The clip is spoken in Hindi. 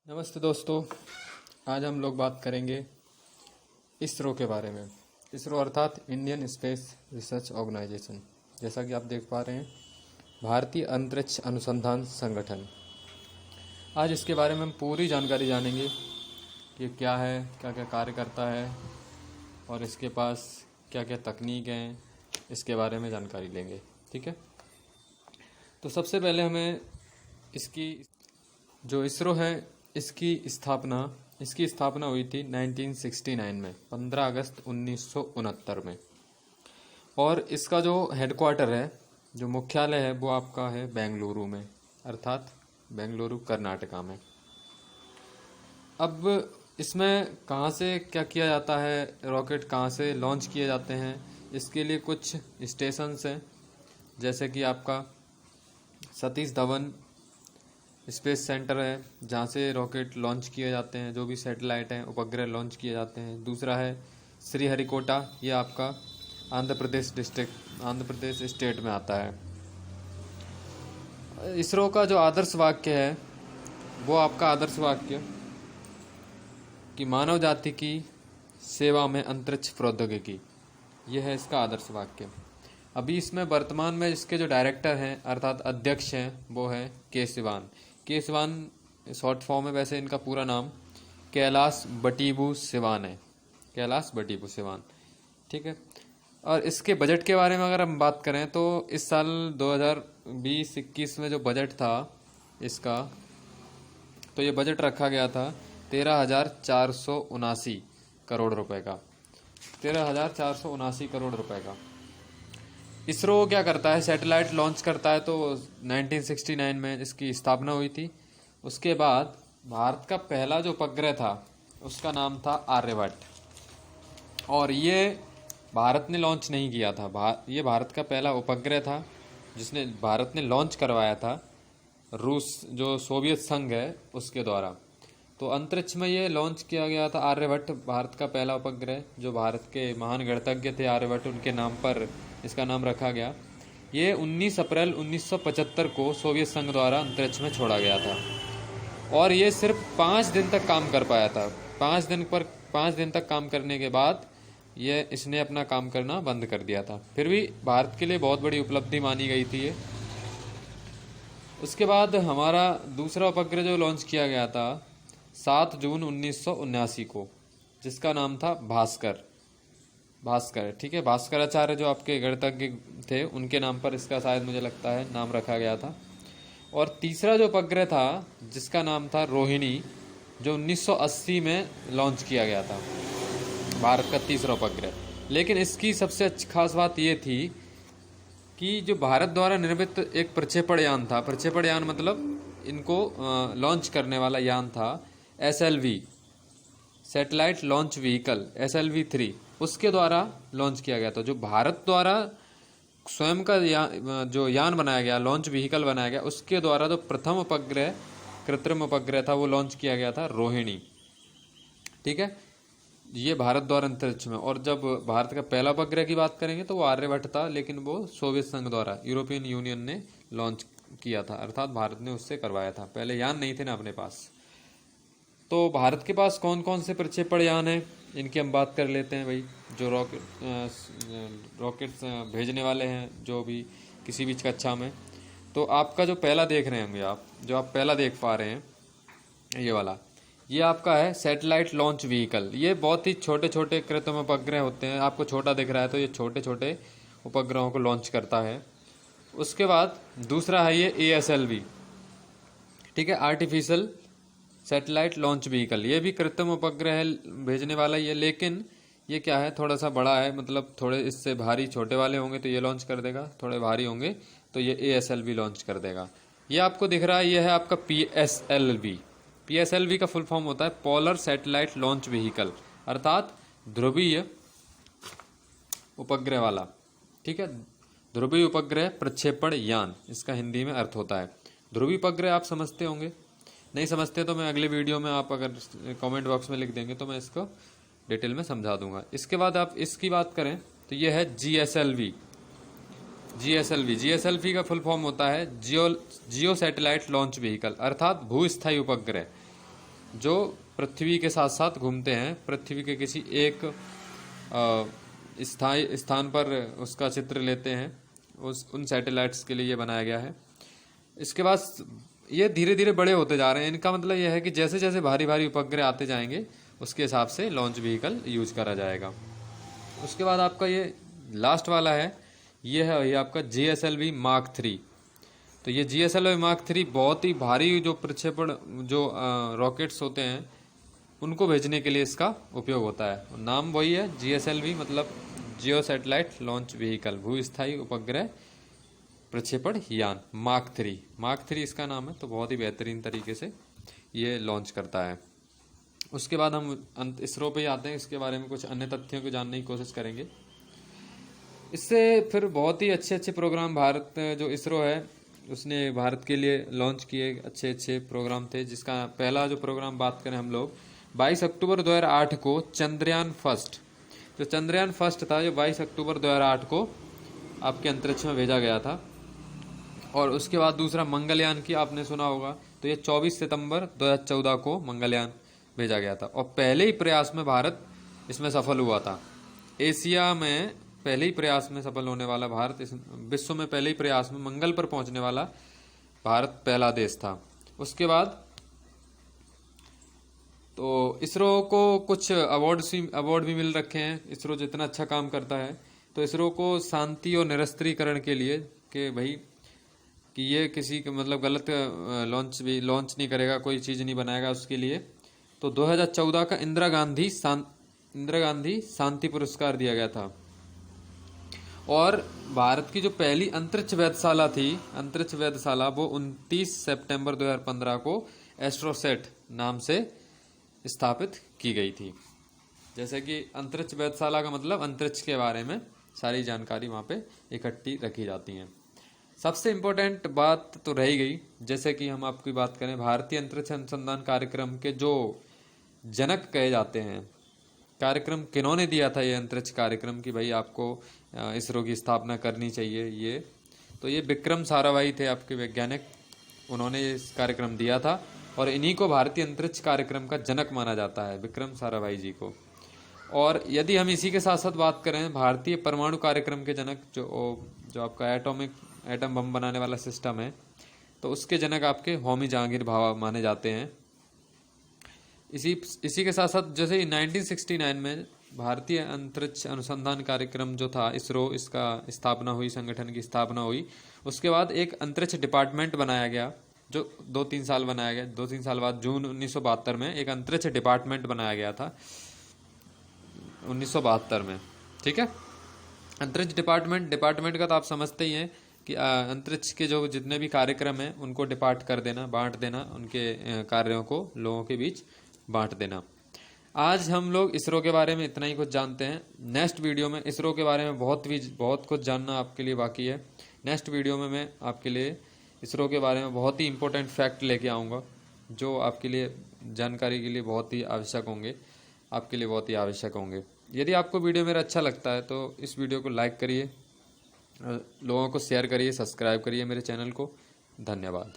नमस्ते दोस्तों। आज हम लोग बात करेंगे इसरो के बारे में। इसरो अर्थात इंडियन स्पेस रिसर्च ऑर्गेनाइजेशन। जैसा कि आप देख पा रहे हैं, भारतीय अंतरिक्ष अनुसंधान संगठन। आज इसके बारे में हम पूरी जानकारी जानेंगे कि क्या है, क्या क्या कार्य करता है और इसके पास क्या क्या तकनीक हैं, इसके बारे में जानकारी लेंगे। ठीक है, तो सबसे पहले हमें इसकी जो इसरो है इसकी स्थापना हुई थी 1969 में, 15 अगस्त 1969 में। और इसका जो हेडक्वार्टर है, जो मुख्यालय है, वो आपका है बेंगलुरु में, अर्थात बेंगलुरु कर्नाटका में। अब इसमें कहाँ से क्या किया जाता है, रॉकेट कहाँ से लॉन्च किए जाते हैं, इसके लिए कुछ स्टेशंस हैं। जैसे कि आपका सतीश धवन स्पेस सेंटर है, जहाँ से रॉकेट लॉन्च किए जाते हैं, जो भी सैटेलाइट हैं, उपग्रह लॉन्च किए जाते हैं। दूसरा है श्रीहरिकोटा, ये आपका आंध्र प्रदेश स्टेट में आता है। इसरो का जो आदर्श वाक्य है, वो आपका आदर्श वाक्य कि मानव जाति की सेवा में अंतरिक्ष प्रौद्योगिकी, ये है इसका आदर्श वाक्य। अभी इसमें वर्तमान में इसके जो डायरेक्टर हैं अर्थात अध्यक्ष हैं, वो है के सिवान शॉर्ट फॉर्म है। वैसे इनका पूरा नाम कैलाश बटीबू सिवान है, कैलाश बटीबू सिवान। ठीक है, और इसके बजट के बारे में अगर हम बात करें तो इस साल 2020-21 में जो बजट था इसका, तो ये बजट रखा गया था 13,479 करोड़ रुपए का, 13,479 करोड़ रुपए का। इसरो क्या करता है, सैटेलाइट लॉन्च करता है। तो 1969 में इसकी स्थापना हुई थी। उसके बाद भारत का पहला जो उपग्रह था उसका नाम था आर्यभट्ट, और ये भारत ने लॉन्च नहीं किया था। ये भारत का पहला उपग्रह था जिसने भारत ने लॉन्च करवाया था, रूस जो सोवियत संघ है उसके द्वारा। तो अंतरिक्ष में ये लॉन्च किया गया था आर्यभट्ट, भारत का पहला उपग्रह। जो भारत के महान गणितज्ञ थे आर्यभट्ट, उनके नाम पर इसका नाम रखा गया। ये 19 अप्रैल 1975 को सोवियत संघ द्वारा अंतरिक्ष में छोड़ा गया था, और ये सिर्फ 5 दिन तक काम कर पाया था। 5 दिन तक काम करने के बाद इसने अपना काम करना बंद कर दिया था। फिर भी भारत के लिए बहुत बड़ी उपलब्धि मानी गई थी ये। उसके बाद हमारा दूसरा उपग्रह जो लॉन्च किया गया था 7 जून 1979 को, जिसका नाम था भास्कर। ठीक है, भास्कराचार्य जो आपके गणितज्ञ थे, उनके नाम पर इसका शायद मुझे लगता है नाम रखा गया था। और तीसरा जो उपग्रह था जिसका नाम था रोहिणी, जो 1980 में लॉन्च किया गया था, भारत का तीसरा उपग्रह। लेकिन इसकी सबसे अच्छी खास बात ये थी कि जो भारत द्वारा निर्मित एक प्रक्षेपण यान था, प्रक्षेपण यान मतलब इनको लॉन्च करने वाला यान था SLV, satellite launch vehicle, SLV-3, उसके द्वारा लॉन्च किया गया था। जो भारत द्वारा स्वयं का जो यान बनाया गया, लॉन्च व्हीकल बनाया गया, उसके द्वारा जो प्रथम उपग्रह, कृत्रिम उपग्रह था, वो लॉन्च किया गया था रोहिणी। ठीक है, ये भारत द्वारा अंतरिक्ष में। और जब भारत का पहला उपग्रह की बात करेंगे तो वो आर्यभट्ट था, लेकिन वो सोवियत संघ द्वारा, यूरोपियन यूनियन ने लॉन्च किया था, अर्थात भारत ने उससे करवाया था। पहले यान नहीं थे ना अपने पास। तो भारत के पास कौन कौन से प्रक्षेपण यान हैं, इनकी हम बात कर लेते हैं भाई। जो रॉकेट्स भेजने वाले हैं, जो भी किसी भी कक्षा में। तो आपका जो पहला देख रहे होंगे आप, जो आप पहला देख पा रहे हैं ये वाला, ये आपका है सैटेलाइट लॉन्च व्हीकल। ये बहुत ही छोटे छोटे कृत्रिम उपग्रह होते हैं। आपको छोटा दिख रहा है तो ये छोटे छोटे उपग्रहों को लॉन्च करता है। उसके बाद दूसरा है ये ASLV, ठीक है, आर्टिफिशियल सैटेलाइट लॉन्च व्हीकल। ये भी कृत्रिम उपग्रह भेजने वाला ही है, लेकिन ये क्या है, थोड़ा सा बड़ा है, मतलब थोड़े इससे भारी। छोटे वाले होंगे तो ये लॉन्च कर देगा, थोड़े भारी होंगे तो ये ASLV लॉन्च कर देगा। ये आपको दिख रहा है, ये है आपका PSLV का फुल फॉर्म होता है पोलर सैटेलाइट लॉन्च व्हीकल, अर्थात ध्रुवीय उपग्रह वाला। ठीक है, ध्रुवीय उपग्रह प्रक्षेपण यान, इसका हिंदी में अर्थ होता है। ध्रुवीय उपग्रह आप समझते होंगे, नहीं समझते तो मैं अगले वीडियो में, आप अगर कमेंट बॉक्स में लिख देंगे तो मैं इसको डिटेल में समझा दूंगा। इसके बाद आप इसकी बात करें तो यह है GSLV का फुल फॉर्म होता है जियो सैटेलाइट लॉन्च व्हीकल, अर्थात भूस्थायी उपग्रह। जो पृथ्वी के साथ साथ घूमते हैं, पृथ्वी के किसी एक स्थायी स्थान पर उसका चित्र लेते हैं, उन सैटेलाइट्स के लिए ये बनाया गया है। इसके बाद ये धीरे धीरे बड़े होते जा रहे हैं। इनका मतलब यह है कि जैसे जैसे भारी भारी उपग्रह आते जाएंगे उसके हिसाब से लॉन्च व्हीकल यूज करा जाएगा। उसके बाद आपका ये लास्ट वाला है, ये आपका GSLV Mark 3। तो ये GSLV Mark 3 बहुत ही भारी जो प्रक्षेपण जो रॉकेट्स होते हैं उनको भेजने के लिए इसका उपयोग होता है। नाम वही है GSLV, मतलब जियो सैटेलाइट लॉन्च व्हीकल, भूस्थायी उपग्रह प्रक्षेपण यान मार्क 3 इसका नाम है। तो बहुत ही बेहतरीन तरीके से ये लॉन्च करता है। उसके बाद हम इसरो पे आते हैं, इसके बारे में कुछ अन्य तथ्यों को जानने की कोशिश करेंगे। इससे फिर बहुत ही अच्छे अच्छे प्रोग्राम भारत जो इसरो है उसने भारत के लिए लॉन्च किए, अच्छे अच्छे प्रोग्राम थे। जिसका पहला जो प्रोग्राम बात करें हम लोग, 22 अक्टूबर 2008 को चंद्रयान फर्स्ट, जो चंद्रयान फर्स्ट था, जो 22 अक्टूबर 2008 को आपके अंतरिक्ष में भेजा गया था। और उसके बाद दूसरा मंगलयान की आपने सुना होगा, तो ये 24 सितंबर 2014 को मंगलयान भेजा गया था। और पहले ही प्रयास में भारत इसमें सफल हुआ था। एशिया में पहले ही प्रयास में सफल होने वाला भारत, इस विश्व में पहले ही प्रयास में मंगल पर पहुंचने वाला भारत पहला देश था। उसके बाद तो इसरो को कुछ अवार्ड भी मिल रखे हैं। इसरो जितना अच्छा काम करता है, तो इसरो को शांति और निरस्त्रीकरण के लिए कि भाई कि ये किसी के मतलब गलत लॉन्च नहीं करेगा, कोई चीज़ नहीं बनाएगा, उसके लिए तो 2014 का इंदिरा गांधी शांति पुरस्कार दिया गया था। और भारत की जो पहली अंतरिक्ष वेधशाला वो 29 सितंबर 2015 को एस्ट्रोसेट नाम से स्थापित की गई थी। जैसे कि अंतरिक्ष वेधशाला का मतलब अंतरिक्ष के बारे में सारी जानकारी वहाँ पे इकट्ठी रखी जाती हैं। सबसे इम्पोर्टेंट बात तो रह ही गई, जैसे कि हम आपकी बात करें, भारतीय अंतरिक्ष अनुसंधान कार्यक्रम के जो जनक कहे जाते हैं, कार्यक्रम किन्होंने दिया था ये अंतरिक्ष कार्यक्रम कि भाई आपको इसरो की स्थापना करनी चाहिए, ये विक्रम साराभाई थे आपके वैज्ञानिक, उन्होंने इस कार्यक्रम दिया था। और इन्हीं को भारतीय अंतरिक्ष कार्यक्रम का जनक माना जाता है, विक्रम साराभाई जी को। और यदि हम इसी के साथ साथ बात करें भारतीय परमाणु कार्यक्रम के जनक, जो आपका एटम बम बनाने वाला सिस्टम है, तो उसके जनक आपके होमी जहांगीर भाभा माने जाते हैं। इसी के साथ साथ जैसे 1969 में भारतीय अंतरिक्ष अनुसंधान कार्यक्रम जो था इसरो, इसका स्थापना हुई, संगठन की स्थापना हुई। उसके बाद एक अंतरिक्ष डिपार्टमेंट बनाया गया, जो 2-3 साल बनाया गया। 2-3 साल बाद जून 1972 में एक अंतरिक्ष डिपार्टमेंट बनाया गया था, 1972 में। ठीक है, अंतरिक्ष डिपार्टमेंट का तो आप समझते ही हैं कि अंतरिक्ष के जो जितने भी कार्यक्रम हैं उनको डिपार्ट कर देना, बांट देना, उनके कार्यों को लोगों के बीच बांट देना। आज हम लोग इसरो के बारे में इतना ही कुछ जानते हैं। नेक्स्ट वीडियो में इसरो के बारे में बहुत कुछ जानना आपके लिए बाकी है। नेक्स्ट वीडियो में मैं आपके लिए इसरो के बारे में बहुत ही इंपॉर्टेंट फैक्ट लेके आऊँगा, जो आपके लिए जानकारी के लिए बहुत ही आवश्यक होंगे, यदि आपको वीडियो मेरा अच्छा लगता है तो इस वीडियो को लाइक करिए, लोगों को शेयर करिए, सब्सक्राइब करिए मेरे चैनल को। धन्यवाद।